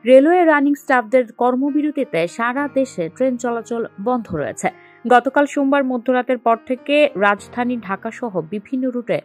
Railway running স্টাফদের কর্মবিরতিতে সারা দেশে train চলাচল বন্ধ রয়েছে। গতকাল সোমবার মধ্যরাতের পর থেকে রাজধানী ঢাকা সহ বিভিন্ন রুটে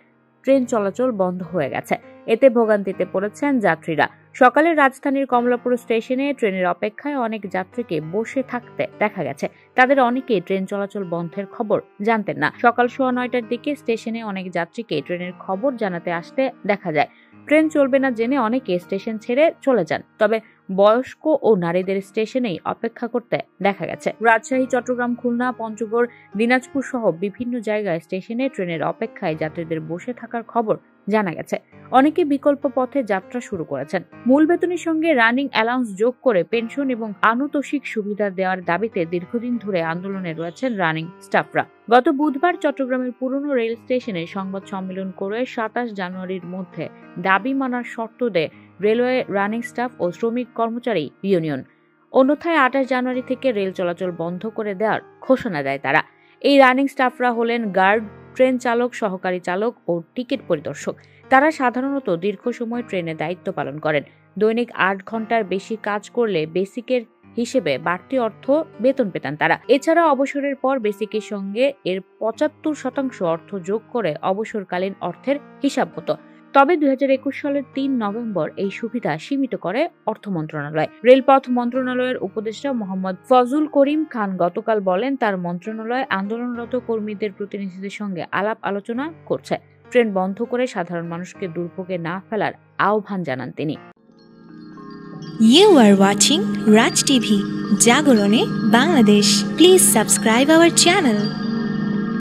ট্রেন চলাচল বন্ধ হয়ে গেছে। এতে ভোগান্তিতে পড়েছেন যাত্রীরা। সকালে রাজধানীর কমলাপুর স্টেশনে ট্রেনের অপেক্ষায় অনেক যাত্রীকে বসে থাকতে দেখা গেছে। তাদের অনেকেই ট্রেন চলাচল বন্ধের খবর জানতেন না। সকাল 9:15টার দিকে স্টেশনে অনেক যাত্রীকে ট্রেনের খবর জানাতে আসতে দেখা যায়। ট্রেন চলবে না জেনে অনেকে স্টেশন ছেড়ে চলে যান। তবে বয়স্ক ও নারীদের স্টেশনেই অপেক্ষা করতে দেখা গেছে। রাজশাহী, চট্টগ্রাম, খুলনা, পঞ্চগড়, দিনাজপুর সহ বিভিন্ন জায়গায় স্টেশনে ট্রেনের অপেক্ষায় যাত্রীদের বসে থাকার খবর জানা গেছে। অনেকে বিকল্প পথে যাত্রা শুরু করেছেন। মূল বেতনের সঙ্গে রানিং অ্যালাউন্স যোগ করে পেনশন এবং আনুতোষিক সুবিধা দেওয়ার দাবিতে দীর্ঘদিন ধরে আন্দোলনে রয়েছেন রানিং স্টাফরা। গত বুধবার চট্টগ্রামের পুরনো রেল স্টেশনে সংবাদ সম্মেলন করে 27 জানুয়ারির মধ্যে দাবি মানার শর্ত দেয় রেলওয়ে রানিং স্টাফ ও শ্রমিক কর্মচারী ইউনিয়ন। অন্যথায় 28 জানুয়ারি থেকে রেল চলাচল বন্ধ করে দেওয়ার ঘোষণা দেয় তারা। এই রানিং স্টাফরা হলেন গার্ড, ট্রেন চালক, সহকারী চালক ও টিকিট পরিদর্শক। তারা সাধারণত দীর্ঘ সময় ট্রেনে দায়িত্ব পালন করেন। দৈনিক 8 ঘন্টার বেশি কাজ করলে বেসিকের হিসেবে বাড়তি অর্থ বেতন পেতেন তারা। এছাড়া অবসরের পর বেসিকের সঙ্গে এর 75% অর্থ যোগ করে অবসরকালীন অর্থের হিসাব হতো। তবে 2021 সালের 3 নভেম্বর এই সুবিধা সীমিত করে অর্থ মন্ত্রণালয়। রেলপথ মন্ত্রণালয়ের উপদেষ্টা মোহাম্মদ ফজল করিম খান গতকাল বলেন, তার মন্ত্রণালয় আন্দোলনরত কর্মীদের প্রতিনিধিদের সঙ্গে আলাপ আলোচনা করছে। ট্রেন বন্ধ করে সাধারণ মানুষকে দুর্ভোগে না ফেলার আহ্বান জানান তিনি। You are watching Raj TV, Jagorone, Bangladesh. Please subscribe our channel.